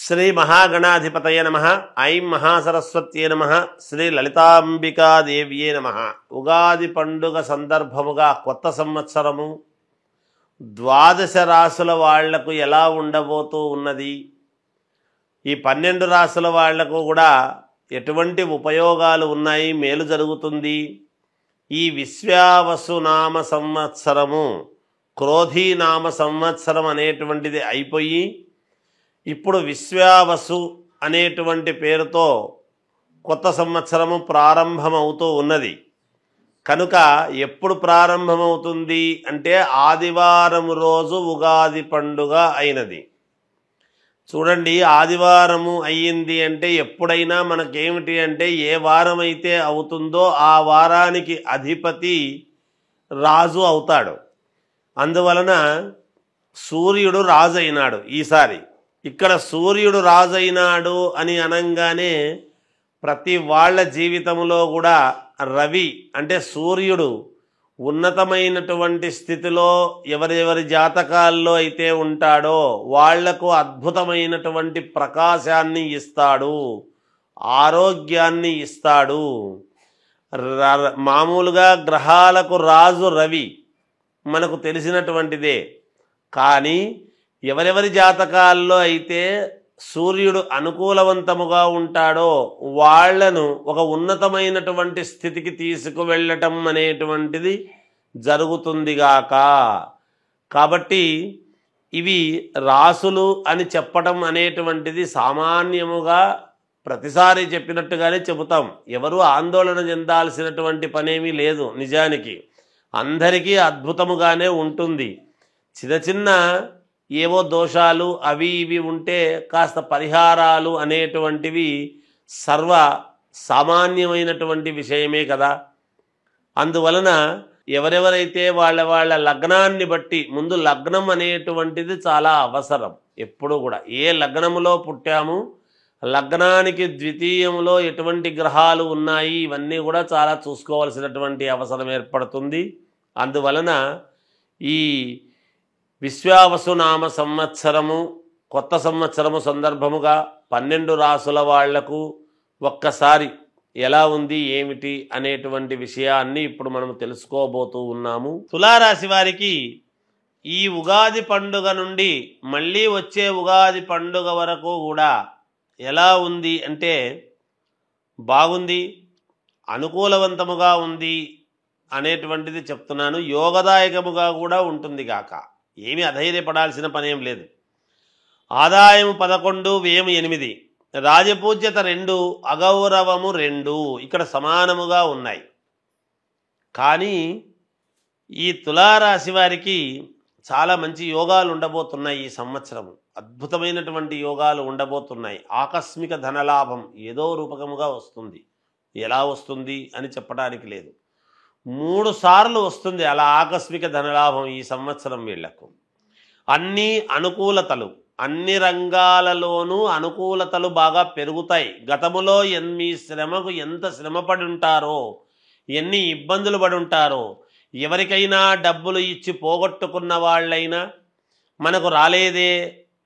శ్రీ మహాగణాధిపతయ నమః. ఐం మహాసరస్వత్యే నమః. శ్రీ లలితాంబికాదేవ్యే నమః. ఉగాది పండుగ సందర్భముగా కొత్త సంవత్సరము ద్వాదశ రాసుల వాళ్లకు ఎలా ఉండబోతూ ఉన్నది, ఈ 12 రాసుల వాళ్లకు కూడా ఎటువంటి ఉపయోగాలు ఉన్నాయి, మేలు జరుగుతుంది. ఈ విశ్వావసునామ సంవత్సరము క్రోధీనామ సంవత్సరం అనేటువంటిది అయిపోయి ఇప్పుడు విశ్వావసు అనేటువంటి పేరుతో కొత్త సంవత్సరము ప్రారంభమవుతూ ఉన్నది. కనుక ఎప్పుడు ప్రారంభమవుతుంది అంటే ఆదివారం రోజు ఉగాది పండుగ అయినది. చూడండి, ఆదివారము అయ్యింది అంటే ఎప్పుడైనా మనకేమిటి అంటే ఏ వారం అయితే అవుతుందో ఆ వారానికి అధిపతి రాజు అవుతాడు. అందువలన సూర్యుడు రాజు అయినాడు. ఈసారి ఇక్కడ సూర్యుడు రాజైనాడు అని అనంగానే ప్రతి వాళ్ళ జీవితంలో కూడా రవి అంటే సూర్యుడు ఉన్నతమైనటువంటి స్థితిలో ఎవరెవరి జాతకాల్లో అయితే ఉంటాడో వాళ్లకు అద్భుతమైనటువంటి ప్రకాశాన్ని ఇస్తాడు, ఆరోగ్యాన్ని ఇస్తాడు. మామూలుగా గ్రహాలకు రాజు రవి మనకు తెలిసినటువంటిదే. కానీ ఎవరెవరి జాతకాల్లో అయితే సూర్యుడు అనుకూలవంతముగా ఉంటాడో వాళ్లను ఒక ఉన్నతమైనటువంటి స్థితికి తీసుకువెళ్ళటం అనేటువంటిది జరుగుతుందిగాక. కాబట్టి ఇవి రాసులు అని చెప్పటం అనేటువంటిది సామాన్యముగా ప్రతిసారి చెప్పినట్టుగానే చెబుతాం. ఎవరు ఆందోళన చెందాల్సినటువంటి పనేమీ లేదు. నిజానికి అందరికీ అద్భుతముగానే ఉంటుంది. చిన్న చిన్న ఏవో దోషాలు అవి ఇవి ఉంటే కాస్త పరిహారాలు అనేటువంటివి సర్వ సామాన్యమైనటువంటి విషయమే కదా. అందువలన ఎవరెవరైతే వాళ్ళ లగ్నాన్ని బట్టి, ముందు లగ్నం అనేటువంటిది చాలా అవసరం. ఎప్పుడు కూడా ఏ లగ్నములో పుట్టాము, లగ్నానికి ద్వితీయంలో ఎటువంటి గ్రహాలు ఉన్నాయి, ఇవన్నీ కూడా చాలా చూసుకోవాల్సినటువంటి అవసరం ఏర్పడుతుంది. అందువలన ఈ విశ్వావసునామ సంవత్సరము కొత్త సంవత్సరము సందర్భముగా 12 రాసుల వాళ్లకు ఒక్కసారి ఎలా ఉంది ఏమిటి అనేటువంటి విషయాన్ని ఇప్పుడు మనం తెలుసుకోబోతూ ఉన్నాము. తులారాశి వారికి ఈ ఉగాది పండుగ నుండి మళ్ళీ వచ్చే ఉగాది పండుగ వరకు కూడా ఎలా ఉంది అంటే బాగుంది, అనుకూలవంతముగా ఉంది అనేటువంటిది చెప్తున్నాను. యోగదాయకముగా కూడా ఉంటుంది గాక. ఏమీ అధైర్యపడాల్సిన పనేం లేదు. ఆదాయం 11, వ్యయం 8, రాజపూజ్యత 2, అగౌరవము 2 ఇక్కడ సమానముగా ఉన్నాయి. కానీ ఈ తులారాశి వారికి చాలా మంచి యోగాలు ఉండబోతున్నాయి. ఈ సంవత్సరము అద్భుతమైనటువంటి యోగాలు ఉండబోతున్నాయి. ఆకస్మిక ధనలాభం ఏదో రూపకముగా వస్తుంది. ఎలా వస్తుంది అని చెప్పడానికి లేదు, 3 సార్లు వస్తుంది అలా ఆకస్మిక ధనలాభం ఈ సంవత్సరం. వీళ్లకు అన్ని అనుకూలతలు, అన్ని రంగాలలోనూ అనుకూలతలు బాగా పెరుగుతాయి. గతములో మీ శ్రమకు ఎంత శ్రమపడి ఉంటారో, ఎన్ని ఇబ్బందులు పడి ఉంటారో, ఎవరికైనా డబ్బులు ఇచ్చి పోగొట్టుకున్న వాళ్ళైనా మనకు రాలేదే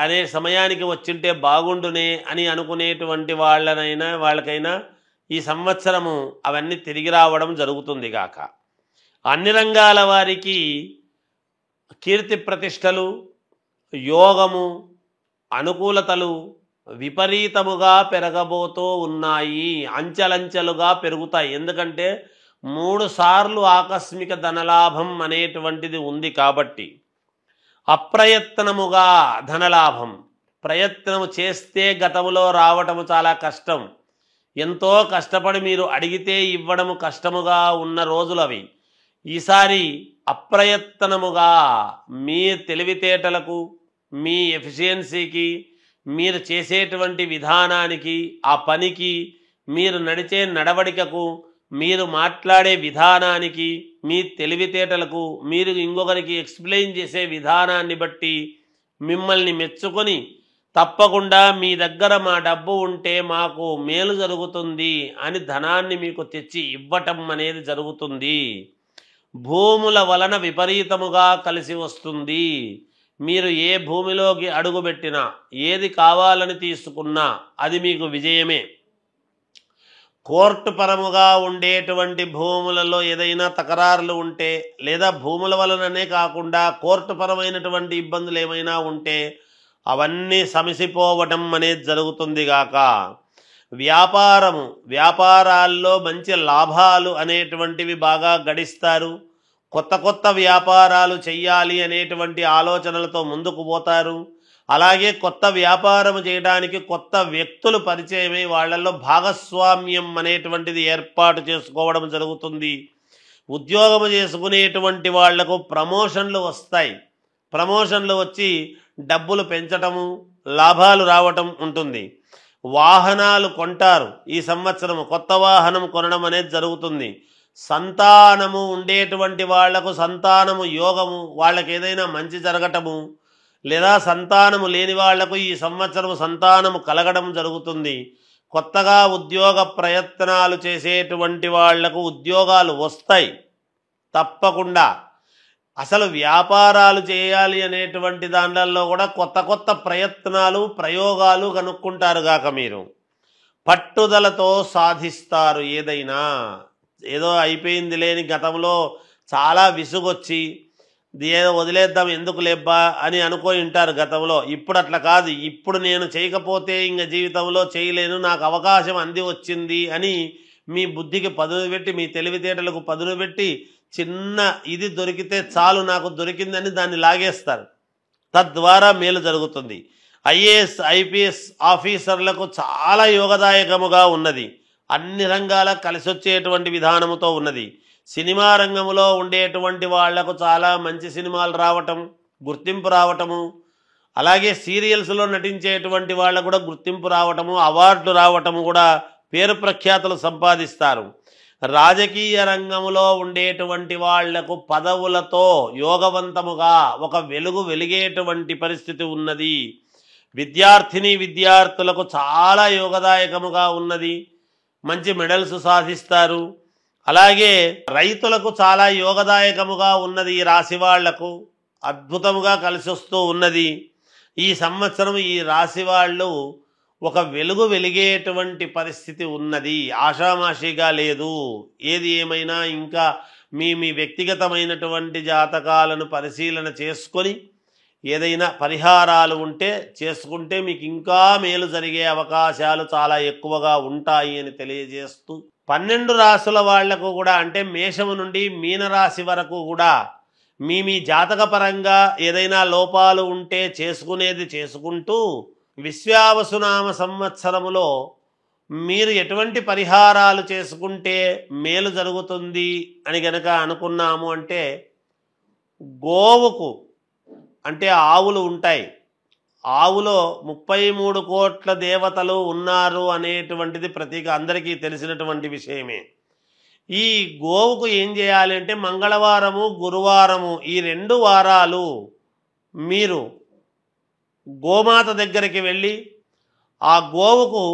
అనే సమయానికి వచ్చింటే బాగుండునే అని అనుకునేటువంటి వాళ్ళకైనా ఈ సంవత్సరము అవన్నీ తిరిగి రావడం జరుగుతుంది గాక. అన్ని రంగాల వారికి కీర్తి ప్రతిష్టలు, యోగము, అనుకూలతలు విపరీతముగా పెరగబోతూ ఉన్నాయి. అంచెలంచెలుగా పెరుగుతాయి. ఎందుకంటే 3 సార్లు ఆకస్మిక ధనలాభం అనేటువంటిది ఉంది కాబట్టి. అప్రయత్నముగా ధనలాభం, ప్రయత్నము చేస్తే గతములో రావటము చాలా కష్టం. ఎంతో కష్టపడి మీరు అడిగితే ఇవ్వడము కష్టముగా ఉన్న రోజులు అవి. ఈసారి అప్రయత్నముగా మీ తెలివితేటలకు, మీ ఎఫిషియన్సీకి, మీరు చేసేటువంటి విధానానికి, ఆ పనికి, మీరు నడిచే నడవడికకు, మీరు మాట్లాడే విధానానికి, మీ తెలివితేటలకు, మీరు ఇంకొకరికి ఎక్స్ప్లెయిన్ చేసే విధానాన్ని బట్టి మిమ్మల్ని మెచ్చుకొని తప్పకుండా మీ దగ్గర మా డబ్బు ఉంటే మాకు మేలు జరుగుతుంది అని ధనాన్ని మీకు తెచ్చి ఇవ్వటం అనేది జరుగుతుంది. భూముల వలన విపరీతముగా కలిసి వస్తుంది. మీరు ఏ భూమిలోకి అడుగుపెట్టినా, ఏది కావాలని తీసుకున్నా అది మీకు విజయమే. కోర్టు పరముగా ఉండేటువంటి భూములలో ఏదైనా తకరారులు ఉంటే, లేదా భూముల వలననే కాకుండా కోర్టు పరమైనటువంటి ఇబ్బందులు ఏమైనా ఉంటే అవన్నీ సమసిపోవటం అనేది జరుగుతుంది గాక. వ్యాపారాల్లో మంచి లాభాలు అనేటువంటివి బాగా గడిస్తారు. కొత్త కొత్త వ్యాపారాలు చెయ్యాలి అనేటువంటి ఆలోచనలతో ముందుకు పోతారు. అలాగే కొత్త వ్యాపారం చేయడానికి కొత్త వ్యక్తులు పరిచయమై వాళ్ళల్లో భాగస్వామ్యం అనేటువంటిది ఏర్పాటు చేసుకోవడం జరుగుతుంది. ఉద్యోగం చేసుకునేటువంటి వాళ్లకు ప్రమోషన్లు వస్తాయి. ప్రమోషన్లు వచ్చి డబ్బులు పెంచటము, లాభాలు రావటం ఉంటుంది. వాహనాలు కొంటారు. ఈ సంవత్సరం కొత్త వాహనం కొనడం అనేది జరుగుతుంది. సంతానము ఉండేటువంటి వాళ్లకు సంతానము యోగము, వాళ్ళకి ఏదైనా మంచి జరగటము, లేదా సంతానము లేని వాళ్లకు ఈ సంవత్సరం సంతానము కలగడం జరుగుతుంది. కొత్తగా ఉద్యోగ ప్రయత్నాలు చేసేటువంటి వాళ్లకు ఉద్యోగాలు వస్తాయి తప్పకుండా. అసలు వ్యాపారాలు చేయాలి అనేటువంటి దాంట్లో కూడా కొత్త కొత్త ప్రయత్నాలు, ప్రయోగాలు కనుక్కుంటారు గాక. మీరు పట్టుదలతో సాధిస్తారు. ఏదో అయిపోయింది లేని గతంలో చాలా విసుగొచ్చి ఏదో వదిలేద్దాం ఎందుకు లేబ్బా అని అనుకొని ఉంటారు గతంలో. ఇప్పుడు అట్లా కాదు. ఇప్పుడు నేను చేయకపోతే ఇంక జీవితంలో చేయలేను, నాకు అవకాశం అంది వచ్చింది అని మీ బుద్ధికి పదును పెట్టి, మీ తెలివితేటలకు పదును పెట్టి, చిన్న ఇది దొరికితే చాలు నాకు దొరికిందని దాన్ని లాగేస్తారు. తద్వారా మేలు జరుగుతుంది. ఐఏఎస్, ఐపీఎస్ ఆఫీసర్లకు చాలా యోగదాయకముగా ఉన్నది. అన్ని రంగాల కలిసి వచ్చేటువంటి విధానముతో ఉన్నది. సినిమా రంగంలో ఉండేటువంటి వాళ్లకు చాలా మంచి సినిమాలు రావటం, గుర్తింపు రావటము, అలాగే సీరియల్స్లో నటించేటువంటి వాళ్ళకు కూడా గుర్తింపు రావటము, అవార్డులు రావటము, కూడా పేరు ప్రఖ్యాతులు సంపాదిస్తారు. రాజకీయ రంగంలో ఉండేటువంటి వాళ్లకు పదవులతో యోగవంతముగా ఒక వెలుగు వెలిగేటువంటి పరిస్థితి ఉన్నది. విద్యార్థులకు చాలా యోగదాయకముగా ఉన్నది. మంచి మెడల్స్ సాధిస్తారు. అలాగే రైతులకు చాలా యోగదాయకముగా ఉన్నది. ఈ రాశి వాళ్లకు అద్భుతముగా కలిసి వస్తూ ఉన్నది. ఈ సంవత్సరం ఈ రాశి వాళ్ళు ఒక వెలుగు వెలిగేటువంటి పరిస్థితి ఉన్నది. ఆషామాషిగా లేదు. ఏది ఏమైనా ఇంకా మీ వ్యక్తిగతమైనటువంటి జాతకాలను పరిశీలన చేసుకొని ఏదైనా పరిహారాలు ఉంటే చేసుకుంటే మీకు ఇంకా మేలు జరిగే అవకాశాలు చాలా ఎక్కువగా ఉంటాయి అని తెలియజేస్తూ, 12 రాశుల వాళ్లకు కూడా, అంటే మేషము నుండి మీనరాశి వరకు కూడా మీ జాతకపరంగా ఏదైనా లోపాలు ఉంటే చేసుకునేది చేసుకుంటూ, విశ్వావసునామ సంవత్సరములో మీరు ఎటువంటి పరిహారాలు చేసుకుంటే మేలు జరుగుతుంది అని గనక అనుకున్నాము అంటే, గోవుకు, అంటే ఆవులు ఉంటాయి, ఆవులో 33 కోట్ల దేవతలు ఉన్నారు అనేటువంటిది ప్రతీక అందరికీ తెలిసినటువంటి విషయమే. ఈ గోవుకు ఏం చేయాలి అంటే మంగళవారము, గురువారము ఈ 2 వారాలు మీరు గోమాత దగ్గరికి వెళ్ళి ఆ గోవుకు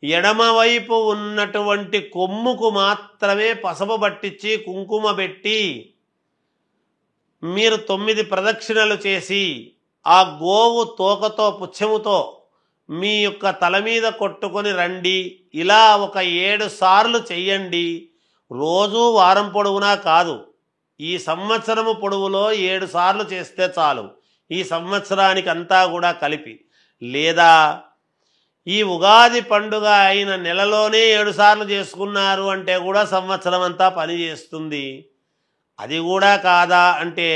ఎడమవైపు ఉన్నటువంటి కొమ్ముకు మాత్రమే పసుపు పట్టించి కుంకుమ పెట్టి మీరు 9 ప్రదక్షిణలు చేసి ఆ గోవు తోకతో పుచ్చముతో మీ యొక్క తల మీద కొట్టుకొని రండి. ఇలా ఒక 7 సార్లు చెయ్యండి. రోజు వారం పొడవునా కాదు, ఈ సంవత్సరము పొడవులో 7 సార్లు చేస్తే చాలు, ఈ సంవత్సరానికి అంతా కూడా కలిపి. లేదా ఈ ఉగాది పండుగ అయిన నెలలోనే 7 సార్లు చేసుకున్నారు అంటే కూడా సంవత్సరం అంతా పని చేస్తుంది. అది కూడా కాదా అంటే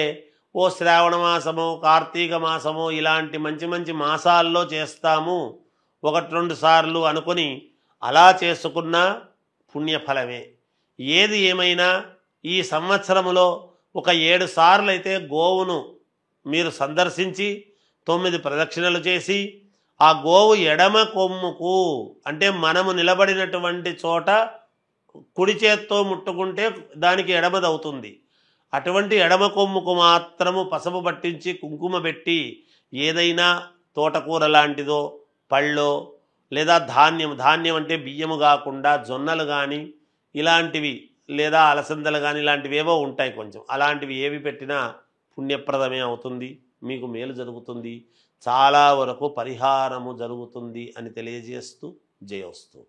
ఓ శ్రావణ మాసమో, కార్తీక మాసమో ఇలాంటి మంచి మంచి మాసాల్లో చేస్తాము 1-2 సార్లు అనుకొని అలా చేసుకున్న పుణ్యఫలమే. ఏది ఏమైనా ఈ సంవత్సరములో ఒక 7 సార్లు అయితే గోవును మీరు సందర్శించి 9 ప్రదక్షిణలు చేసి ఆ గోవు ఎడమ కొమ్ముకు, అంటే మనము నిలబడినటువంటి చోట కుడి చేత్తో ముట్టుకుంటే దానికి ఎడమదవుతుంది, అటువంటి ఎడమ కొమ్ముకు మాత్రము పసుపు పట్టించి కుంకుమ పెట్టి ఏదైనా తోటకూర లాంటిదో, పళ్ళో, లేదా ధాన్యం అంటే బియ్యము కాకుండా జొన్నలు కానీ ఇలాంటివి, లేదా అలసందలు కానీ ఇలాంటివి ఏవో ఉంటాయి కొంచెం, అలాంటివి ఏవి పెట్టినా పుణ్యప్రదమే అవుతుంది. మీకు మేలు జరుగుతుంది, చాలా వరకు పరిహారము జరుగుతుంది అని తెలియజేస్తూ జయోస్తు.